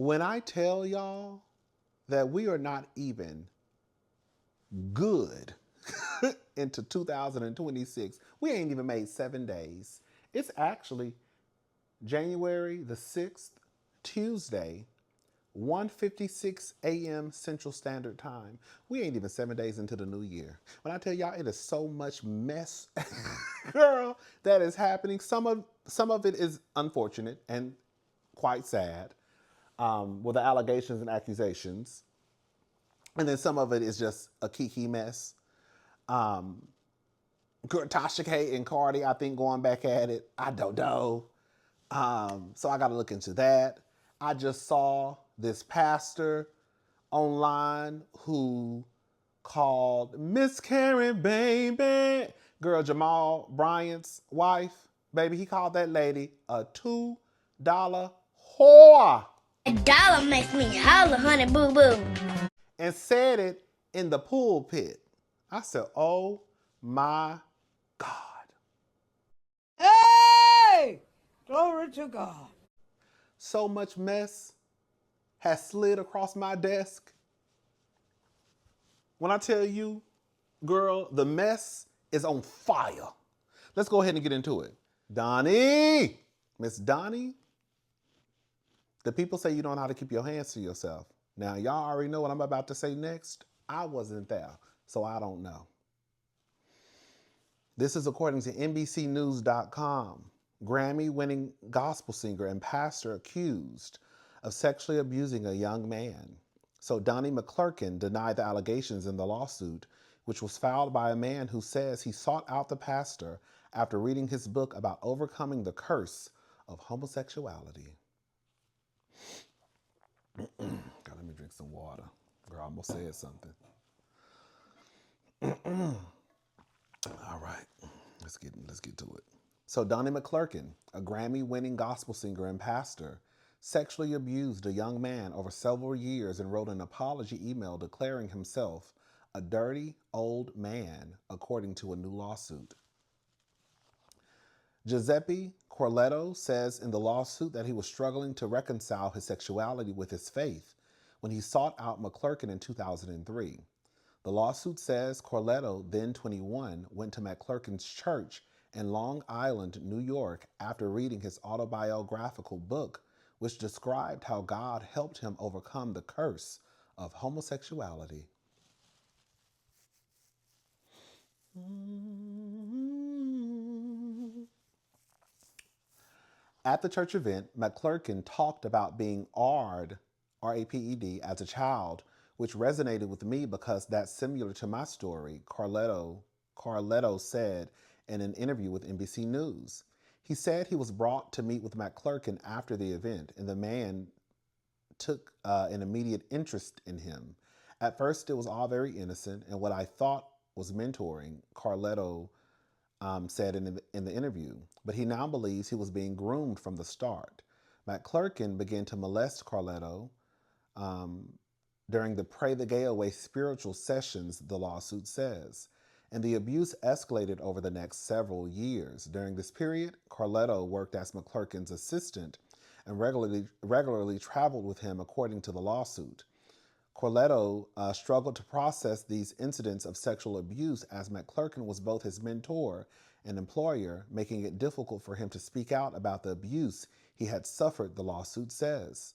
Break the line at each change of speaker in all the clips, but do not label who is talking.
When I tell y'all that we are not even good into 2026, we ain't even made 7 days. It's actually January the 6th, Tuesday, 1:56 a.m. Central Standard Time. We ain't even 7 days into the new year. When I tell y'all it is so much mess, girl, that is happening. Some of it is unfortunate and quite sad, with the allegations and accusations. And then some of it is just a kiki mess. Tasha K and Cardi, I think, going back at it. I don't know. So I got to look into that. I just saw this pastor online who called Miss Karen, baby, girl, Jamal Bryant's wife, baby, he called that lady a $2 whore.
$1 makes me holler, honey boo boo.
And said it in the pulpit. I said, oh my God.
Hey! Glory to God.
So much mess has slid across my desk. When I tell you, girl, the mess is on fire. Let's go ahead and get into it. Donnie, Miss Donnie, the people say you don't know how to keep your hands to yourself. Now, y'all already know what I'm about to say next. I wasn't there, so I don't know. This is according to NBCnews.com. Grammy-winning gospel singer and pastor accused of sexually abusing a young man. So Donnie McClurkin denied the allegations in the lawsuit, which was filed by a man who says he sought out the pastor after reading his book about overcoming the curse of homosexuality. God, let me drink some water. Girl, I almost said something. All right, let's get to it. So Donnie McClurkin, a Grammy-winning gospel singer and pastor, sexually abused a young man over several years and wrote an apology email declaring himself a dirty old man, according to a new lawsuit. Giuseppe Corletto says in the lawsuit that he was struggling to reconcile his sexuality with his faith when he sought out McClurkin in 2003. The lawsuit says Corletto, then 21, went to McClurkin's church in Long Island, New York, after reading his autobiographical book, which described how God helped him overcome the curse of homosexuality. At the church event, McClurkin talked about being R-A-P-E-D, as a child, which resonated with me because that's similar to my story, Corletto said in an interview with NBC News. He said he was brought to meet with McClurkin after the event, and the man took an immediate interest in him. At first, it was all very innocent, and what I thought was mentoring, Corletto said in the interview, but he now believes he was being groomed from the start. McClurkin began to molest Corletto during the Pray the Gay Away spiritual sessions, the lawsuit says, and the abuse escalated over the next several years. During this period, Corletto worked as McClurkin's assistant and regularly traveled with him, according to the lawsuit. Corletto struggled to process these incidents of sexual abuse as McClurkin was both his mentor and employer, making it difficult for him to speak out about the abuse he had suffered, the lawsuit says.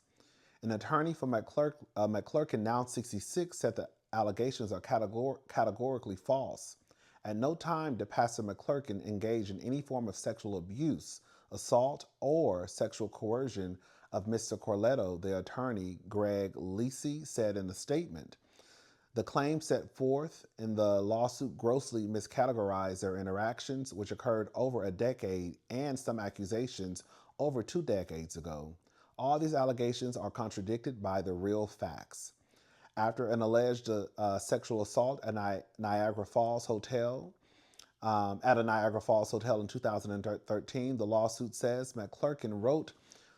An attorney for McClurkin, now 66, said the allegations are categorically false. At no time did Pastor McClurkin engage in any form of sexual abuse, assault, or sexual coercion of Mr. Corletto, the attorney Greg Lisi said in the statement. The claims set forth in the lawsuit grossly miscategorize their interactions, which occurred over a decade, and some accusations over 2 decades ago. All these allegations are contradicted by the real facts. After an alleged sexual assault at Niagara Falls Hotel, at a Niagara Falls hotel in 2013, the lawsuit says McClurkin wrote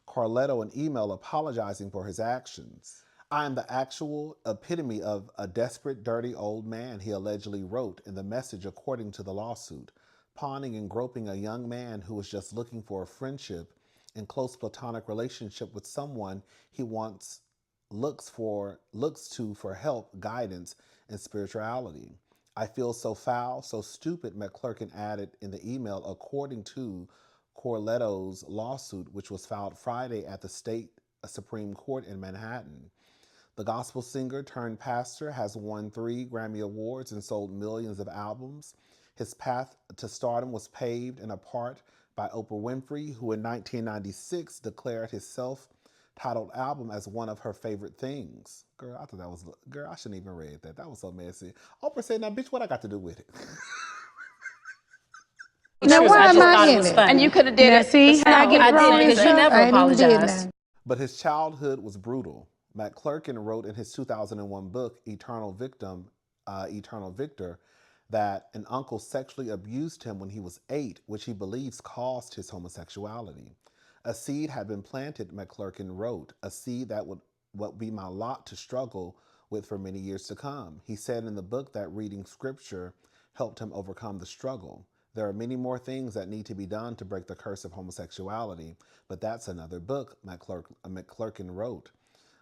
Corletto an email apologizing for his actions. I am the actual epitome of a desperate, dirty old man, he allegedly wrote in the message, according to the lawsuit, pawning and groping a young man who was just looking for a friendship in close platonic relationship with someone he wants looks to for help, guidance, and spirituality. I feel so foul, so stupid, McClurkin added in the email, according to Corletto's lawsuit, which was filed Friday at the state Supreme Court in Manhattan. The gospel singer turned pastor has won 3 Grammy Awards and sold millions of albums. His path to stardom was paved in a part by Oprah Winfrey, who in 1996 declared his self-titled album as one of her favorite things. Girl, I thought that was, girl, I shouldn't even read that. That was so messy. Oprah said, now, bitch, what I got to do with it?
Now, why am I in
it?
it?
And you could have did
Now,
it.
see how I get it wrong and
because you
stuff?
never
I ain't even did
apologized.
nothing.
But his childhood was brutal. McClurkin wrote in his 2001 book, Eternal Victor, that an uncle sexually abused him when he was 8, which he believes caused his homosexuality. A seed had been planted, McClurkin wrote, a seed that would be my lot to struggle with for many years to come. He said in the book that reading scripture helped him overcome the struggle. There are many more things that need to be done to break the curse of homosexuality, but that's another book, McClurkin wrote.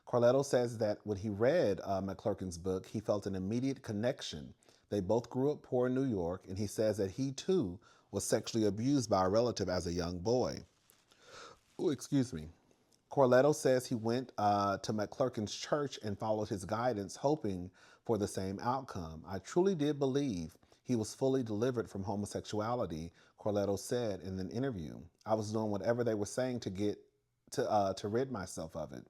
Corletto says that when he read McClurkin's book, he felt an immediate connection. They both grew up poor in New York, and he says that he, too, was sexually abused by a relative as a young boy. Oh, excuse me. Corletto says he went to McClurkin's church and followed his guidance, hoping for the same outcome. I truly did believe he was fully delivered from homosexuality, Corletto said in an interview. I was doing whatever they were saying to rid myself of it.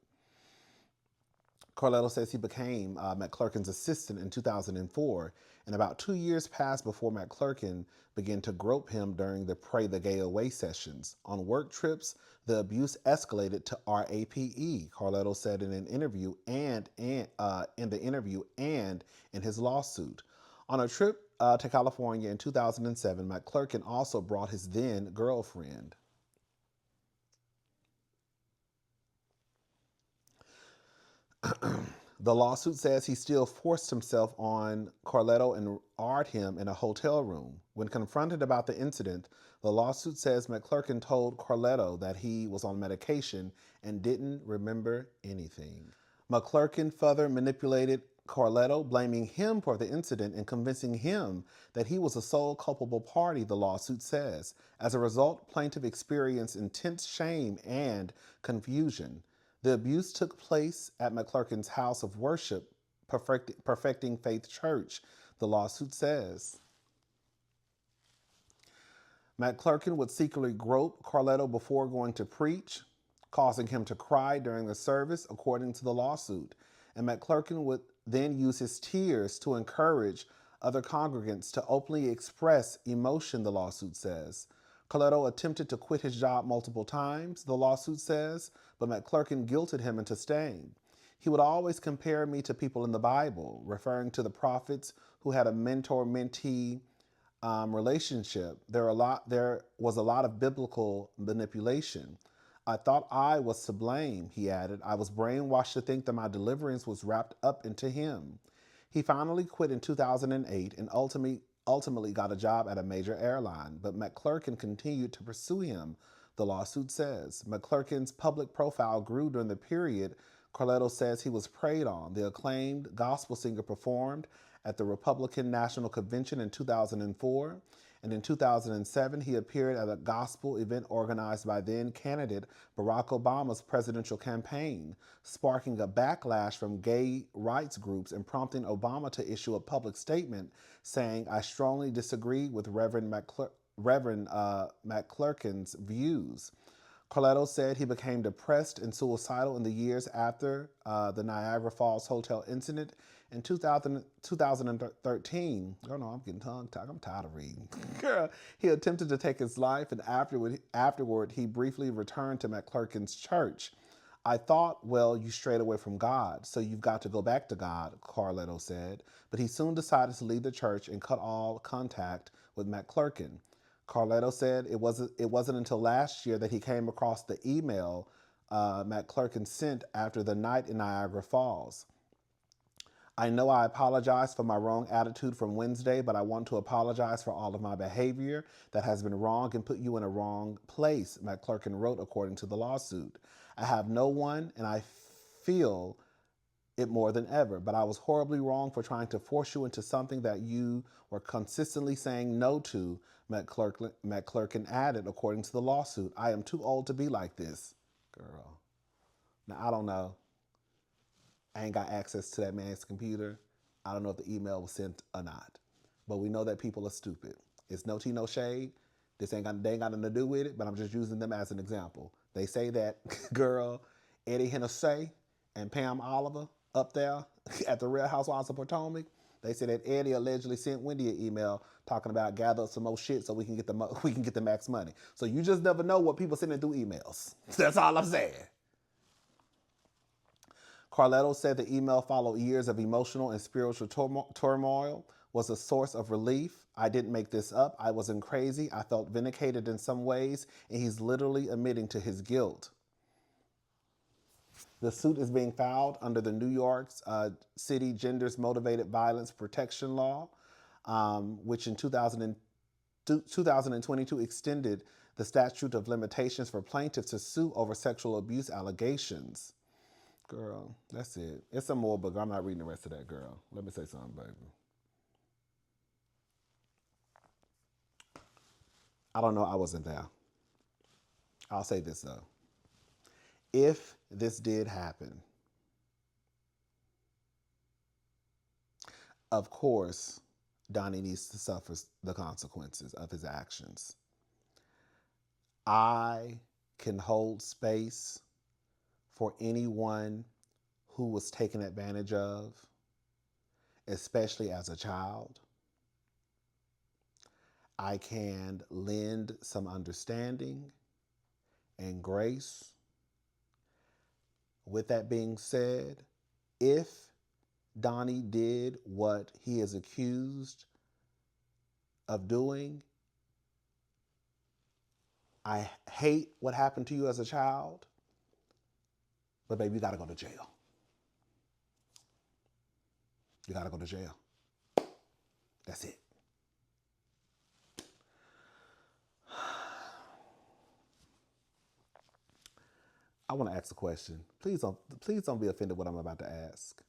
Corletto says he became McClurkin's assistant in 2004, and about 2 years passed before McClurkin began to grope him during the Pray the Gay Away sessions. On work trips, the abuse escalated to RAPE, Corletto said in an interview and in his lawsuit. On a trip to California in 2007, McClurkin also brought his then girlfriend. The lawsuit says he still forced himself on Corletto and R''d him in a hotel room. When confronted about the incident, the lawsuit says McClurkin told Corletto that he was on medication and didn't remember anything. McClurkin further manipulated Corletto, blaming him for the incident and convincing him that he was the sole culpable party, the lawsuit says. As a result, plaintiff experienced intense shame and confusion. The abuse took place at McClurkin's house of worship, Perfecting Faith Church, the lawsuit says. McClurkin would secretly grope Corletto before going to preach, causing him to cry during the service, according to the lawsuit. And McClurkin would then use his tears to encourage other congregants to openly express emotion, the lawsuit says. Corletto attempted to quit his job multiple times, the lawsuit says, but McClurkin guilted him into staying. He would always compare me to people in the Bible, referring to the prophets who had a mentor-mentee relationship. There was a lot of biblical manipulation. I thought I was to blame, he added. I was brainwashed to think that my deliverance was wrapped up into him. He finally quit in 2008 and ultimately got a job at a major airline, but McClurkin continued to pursue him, the lawsuit says. McClurkin's public profile grew during the period Corletto says he was preyed on. The acclaimed gospel singer performed at the Republican National Convention in 2004, and in 2007 he appeared at a gospel event organized by then-candidate Barack Obama's presidential campaign, sparking a backlash from gay rights groups and prompting Obama to issue a public statement saying, "I strongly disagree with Reverend McClurkin's views." Corletto said he became depressed and suicidal in the years after the Niagara Falls Hotel incident. In 2013, oh no, I'm getting tongue-tied. I'm tired of reading. He attempted to take his life, and afterward, he briefly returned to McClurkin's church. I thought, well, you strayed away from God, so you've got to go back to God, Corletto said. But he soon decided to leave the church and cut all contact with McClurkin. Corletto said it wasn't until last year that he came across the email McClurkin sent after the night in Niagara Falls. I know I apologize for my wrong attitude from Wednesday, but I want to apologize for all of my behavior that has been wrong and put you in a wrong place, McClurkin wrote according to the lawsuit. I have no one, and I feel it more than ever, but I was horribly wrong for trying to force you into something that you were consistently saying no to, McClurkin added according to the lawsuit. I am too old to be like this. Girl. Now, I don't know. I ain't got access to that man's computer. I don't know if the email was sent or not. But we know that people are stupid. It's no tea, no shade. They ain't got nothing to do with it, but I'm just using them as an example. They say that girl, Eddie Hennessy and Pam Oliver up there at the Real Housewives of Potomac, they said that Eddie allegedly sent Wendy an email talking about gather up some more shit so we can get the max money. So you just never know what people sending through emails. That's all I'm saying. Corletto said the email followed years of emotional and spiritual turmoil, was a source of relief. I didn't make this up. I wasn't crazy. I felt vindicated in some ways, and he's literally admitting to his guilt. The suit is being filed under the New York City Genders Motivated Violence Protection Law, which in 2022 extended the statute of limitations for plaintiffs to sue over sexual abuse allegations. Girl, that's it. It's some more, but I'm not reading the rest of that, girl. Let me say something, baby. I don't know. I wasn't there. I'll say this, though. If this did happen, of course, Donnie needs to suffer the consequences of his actions. I can hold space for anyone who was taken advantage of, especially as a child. I can lend some understanding and grace. With that being said, if Donnie did what he is accused of doing, I hate what happened to you as a child. But baby, you gotta go to jail. You gotta go to jail. That's it. I want to ask a question. Please don't be offended what I'm about to ask.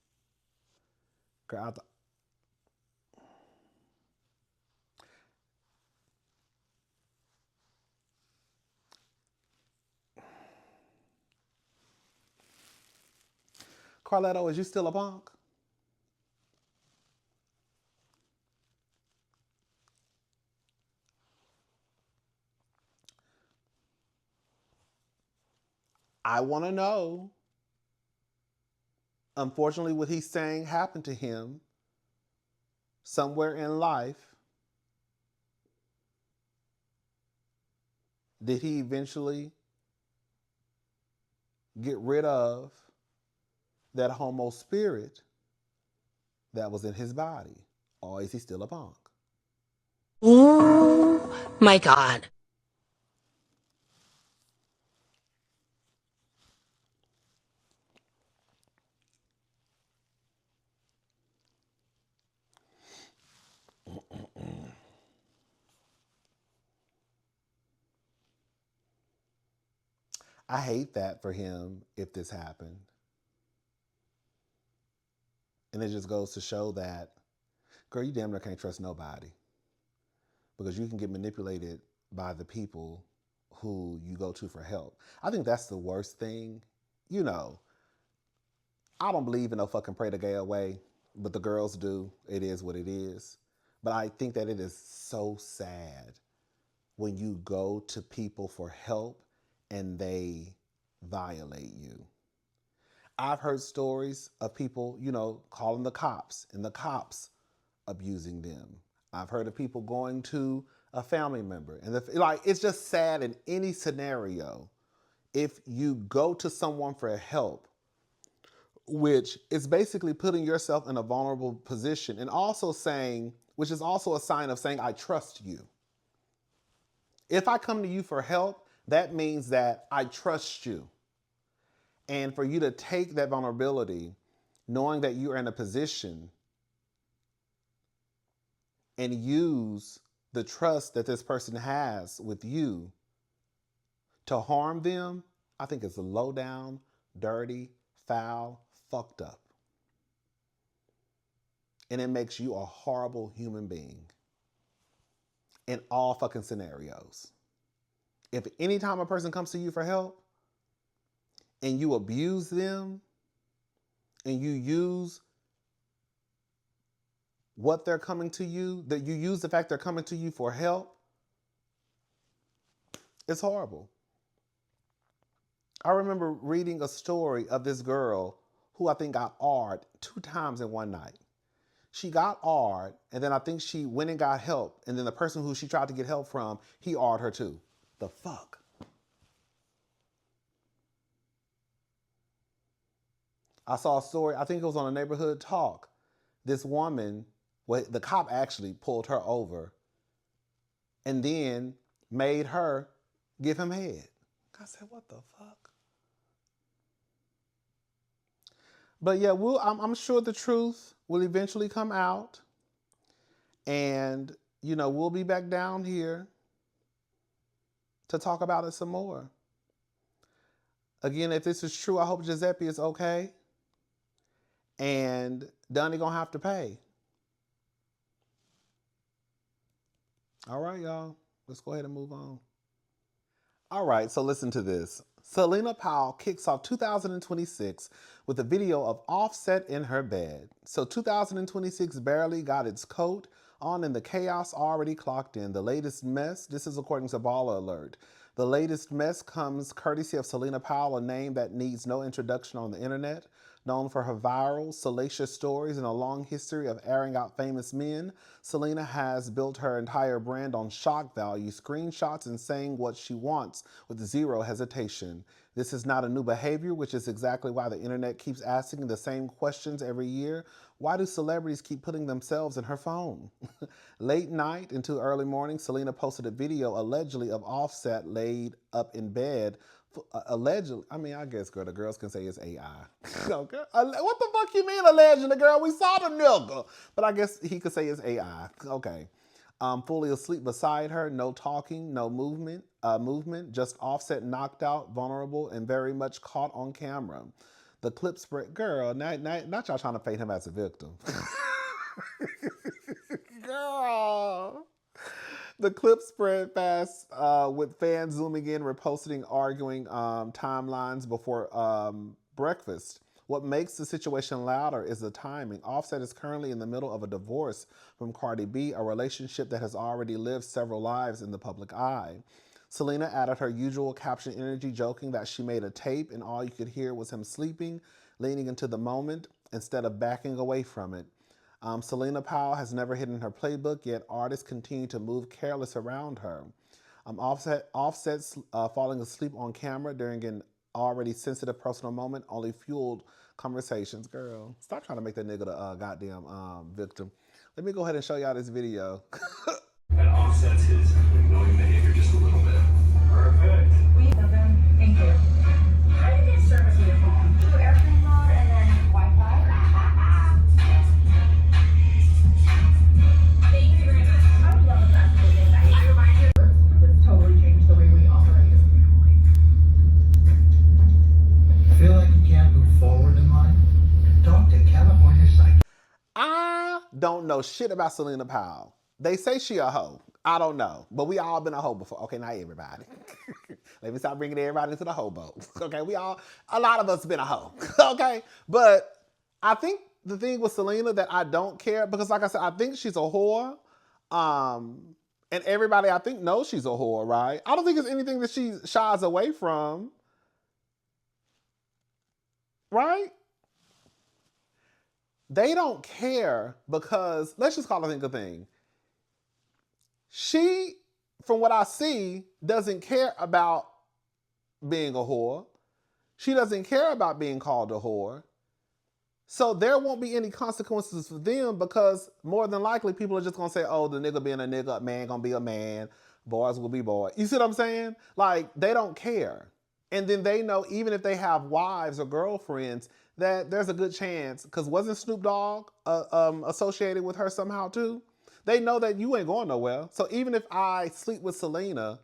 Girl, Corletto, is you still a punk? I want to know. Unfortunately, what he's saying happened to him somewhere in life. Did he eventually get rid of that homo spirit that was in his body? Or is he still a punk?
Oh my God.
I hate that for him if this happened. And it just goes to show that, girl, you damn near can't trust nobody. Because you can get manipulated by the people who you go to for help. I think that's the worst thing. You know, I don't believe in no fucking pray the gay away, but the girls do. It is what it is. But I think that it is so sad when you go to people for help and they violate you. I've heard stories of people, calling the cops and the cops abusing them. I've heard of people going to a family member. And it's just sad in any scenario. If you go to someone for help, which is basically putting yourself in a vulnerable position and also saying, which is also a sign of saying, I trust you. If I come to you for help, that means that I trust you. And for you to take that vulnerability knowing that you are in a position and use the trust that this person has with you to harm them, I think it's low down, dirty, foul, fucked up. And it makes you a horrible human being in all fucking scenarios. If anytime a person comes to you for help and you abuse them and you use what they're coming to you, that you use the fact they're coming to you for help, it's horrible. I remember reading a story of this girl who I think got AR'd 2 times in one night. She got AR'd, and then I think she went and got help, and then the person who she tried to get help from, he AR'd her too. The fuck? I saw a story, I think it was on a neighborhood talk. This woman, well, the cop actually pulled her over and then made her give him head. I said, what the fuck? But yeah, I'm sure the truth will eventually come out. And, we'll be back down here to talk about it some more. Again, if this is true, I hope Giuseppe is okay. And Donnie gonna have to pay. All right, y'all. Let's go ahead and move on. All right, so listen to this. Celina Powell kicks off 2026 with a video of Offset in her bed. So 2026 barely got its coat on and the chaos already clocked in. The latest mess, this is according to Baller Alert. The latest mess comes courtesy of Celina Powell, a name that needs no introduction on the internet. Known for her viral, salacious stories and a long history of airing out famous men, Celina has built her entire brand on shock value, screenshots, and saying what she wants with zero hesitation. This is not a new behavior, which is exactly why the internet keeps asking the same questions every year. Why do celebrities keep putting themselves in her phone? Late night into early morning, Celina posted a video allegedly of Offset laid up in bed. Allegedly, I guess, girl, the girls can say it's AI. Okay. What the fuck you mean allegedly, girl? We saw the nigga. But I guess he could say it's AI. Okay. Fully asleep beside her, no talking, no movement, just Offset knocked out, vulnerable, and very much caught on camera. The clip spread, girl, not y'all trying to paint him as a victim. Girl. The clip spread fast with fans zooming in, reposting, arguing timelines before breakfast. What makes the situation louder is the timing. Offset is currently in the middle of a divorce from Cardi B, a relationship that has already lived several lives in the public eye. Celina added her usual caption energy, joking that she made a tape and all you could hear was him sleeping, leaning into the moment instead of backing away from it. Celina Powell has never hidden her playbook, yet artists continue to move careless around her. Offset's falling asleep on camera during an already sensitive personal moment only fueled conversations. Girl, stop trying to make that nigga the goddamn victim. Let me go ahead and show y'all this video.
That offsets his annoying behavior just a little bit. Perfect.
Thank you. How do you get service to your phone? Through airplane mode and then Wi-Fi. Thank you very much. I would love that to be I remind you, it's totally changed the way we operate as a family.
Feel like you can't move forward in life? Talk to California Psych.
I don't know shit about Celina Powell. They say she a hoe. I don't know. But we all been a hoe before. Okay, not everybody. Let me stop bringing everybody into the hoe boat. Okay, a lot of us been a hoe. Okay? But I think the thing with Celina that I don't care, because like I said, I think she's a whore. And everybody I think knows she's a whore, right? I don't think it's anything that she shies away from. Right? They don't care because, let's just call it a thing. She, from what I see, doesn't care about being a whore. She doesn't care about being called a whore. So there won't be any consequences for them because more than likely people are just going to say, oh, the nigga being a nigga, man going to be a man, boys will be boys. You see what I'm saying? Like, they don't care. And then they know, even if they have wives or girlfriends, that there's a good chance, because wasn't Snoop Dogg associated with her somehow too? They know that you ain't going nowhere. So even if I sleep with Celina,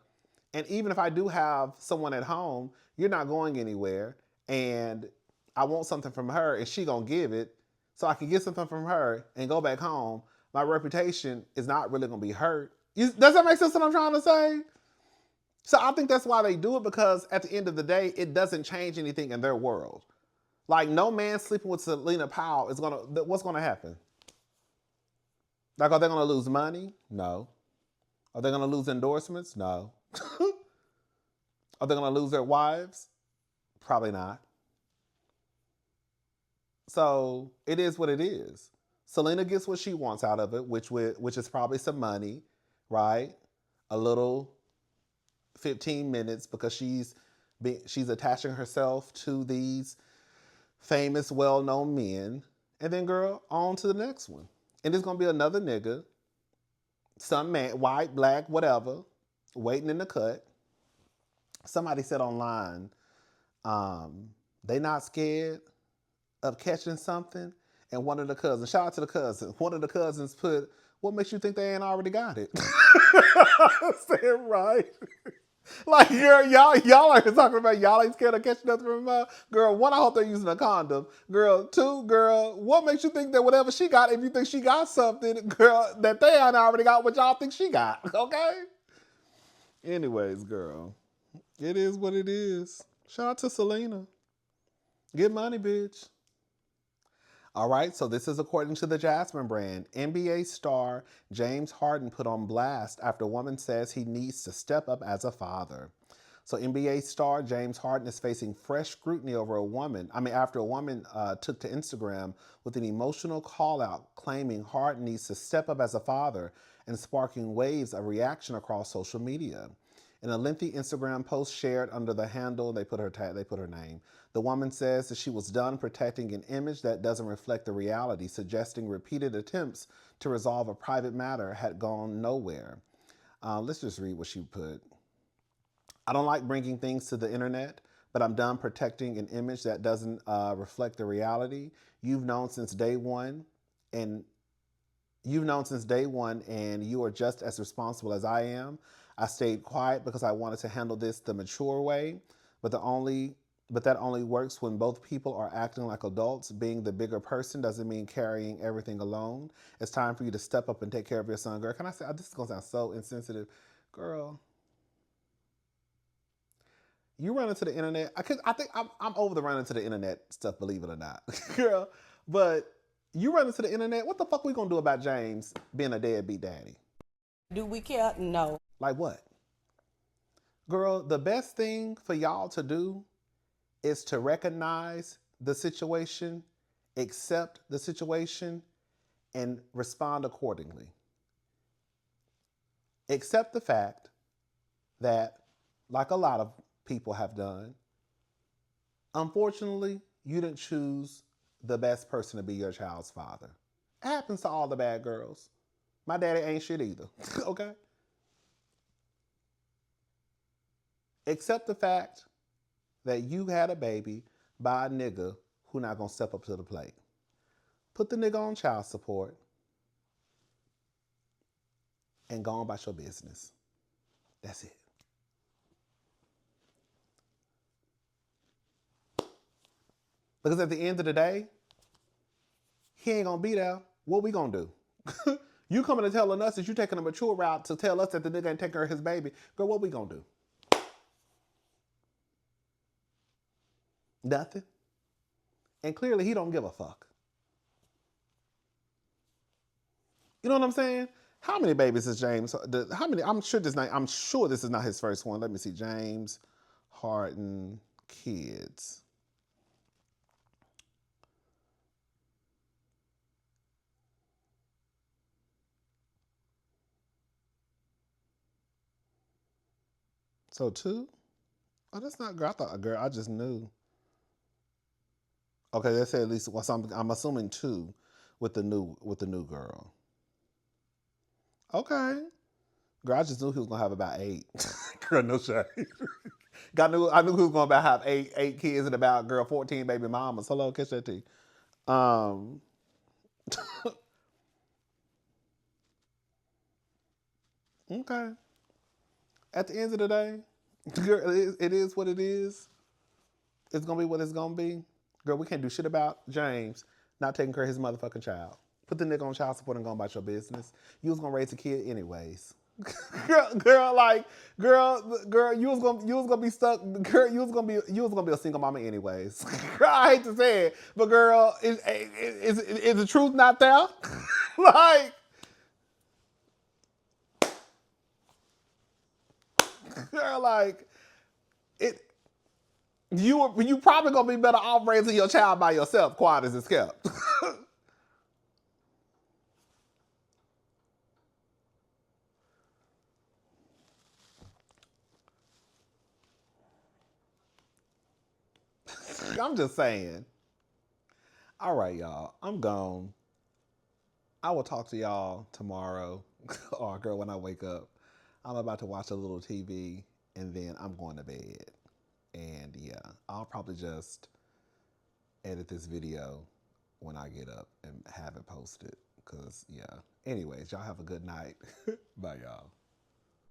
and even if I do have someone at home, you're not going anywhere. And I want something from her, and she gonna give it, so I can get something from her and go back home. My reputation is not really gonna be hurt. Does that make sense what I'm trying to say? So I think that's why they do it, because at the end of the day, it doesn't change anything in their world. Like, no man sleeping with Celina Powell is what's gonna happen? Like, are they gonna lose money? No. Are they gonna lose endorsements? No. Are they gonna lose their wives? Probably not. So it is what it is. Celina gets what she wants out of it, which is probably some money, right? A little 15 minutes, because she's attaching herself to these famous, well-known men. And then, girl, on to the next one. And it's going to be another nigga, some man, white, black, whatever, waiting in the cut. Somebody said online, they not scared of catching something. And one of the cousins, shout out to the cousins, one of the cousins put, what makes you think they ain't already got it? I said, right. Like, girl, y'all ain't talking about y'all ain't scared of catching nothing from her. Girl, one, I hope they're using a condom. Girl, two, girl, what makes you think that whatever she got, if you think she got something, girl, that they ain't already got what y'all think she got, okay? Anyways, girl, it is what it is. Shout out to Celina. Get money, bitch. All right, so this is according to the Jasmine brand. NBA star James Harden put on blast after a woman says he needs to step up as a father. So NBA star James Harden is facing fresh scrutiny after a woman took to Instagram with an emotional call out claiming Harden needs to step up as a father and sparking waves of reaction across social media. In a lengthy Instagram post shared under the handle, they put her name. The woman says that she was done protecting an image that doesn't reflect the reality, suggesting repeated attempts to resolve a private matter had gone nowhere. Let's just read what she put. I don't like bringing things to the internet, but I'm done protecting an image that doesn't reflect the reality. You've known since day one, and you are just as responsible as I am. I stayed quiet because I wanted to handle this the mature way, but that only works when both people are acting like adults. Being the bigger person doesn't mean carrying everything alone. It's time for you to step up and take care of your son. Girl, can I say, this is going to sound so insensitive. Girl, you run into the internet. I think I'm over the running to the internet stuff, believe it or not. Girl, but you run into the internet, what the fuck we going to do about James being a deadbeat daddy?
Do we care? No.
Like what? Girl, the best thing for y'all to do is to recognize the situation, accept the situation, and respond accordingly. Accept the fact that, like a lot of people have done, unfortunately, you didn't choose the best person to be your child's father. It happens to all the bad girls. My daddy ain't shit either, okay? Accept the fact that you had a baby by a nigga who not gonna step up to the plate. Put the nigga on child support and go on about your business. That's it. Because at the end of the day, he ain't gonna be there. What we gonna do? You coming and telling us that you taking a mature route to tell us that the nigga ain't taking care of his baby. Girl, what we gonna do? Nothing. And clearly he don't give a fuck. You know what I'm saying? How many babies is James? How many? I'm sure this is not his first one. Let me see. James Harden kids. So 2? Oh, that's not girl. I thought a girl. I just knew. Okay, they say at least. Well, I'm assuming 2 with the new girl. Okay. Girl, I just knew he was gonna have about 8. Girl, no shade. I knew he was gonna have eight kids and about 14 baby mamas. Hello, catch that tea. Okay. At the end of the day, girl, it is what it is. It's gonna be what it's gonna be. Girl, we can't do shit about James not taking care of his motherfucking child. Put the nigga on child support and go about your business. You was gonna raise a kid anyways. girl, you was gonna be stuck. Girl, you was gonna be a single mama anyways. Girl, I hate to say it, but girl, is the truth not there? Like, girl, like it. You probably gonna be better off raising your child by yourself, quiet as it's kept. I'm just saying. All right, y'all. I'm gone. I will talk to y'all tomorrow. Or, girl, when I wake up. I'm about to watch a little TV, and then I'm going to bed. And, yeah, I'll probably just edit this video when I get up and have it posted. Because, yeah. Anyways, y'all have a good night. Bye, y'all.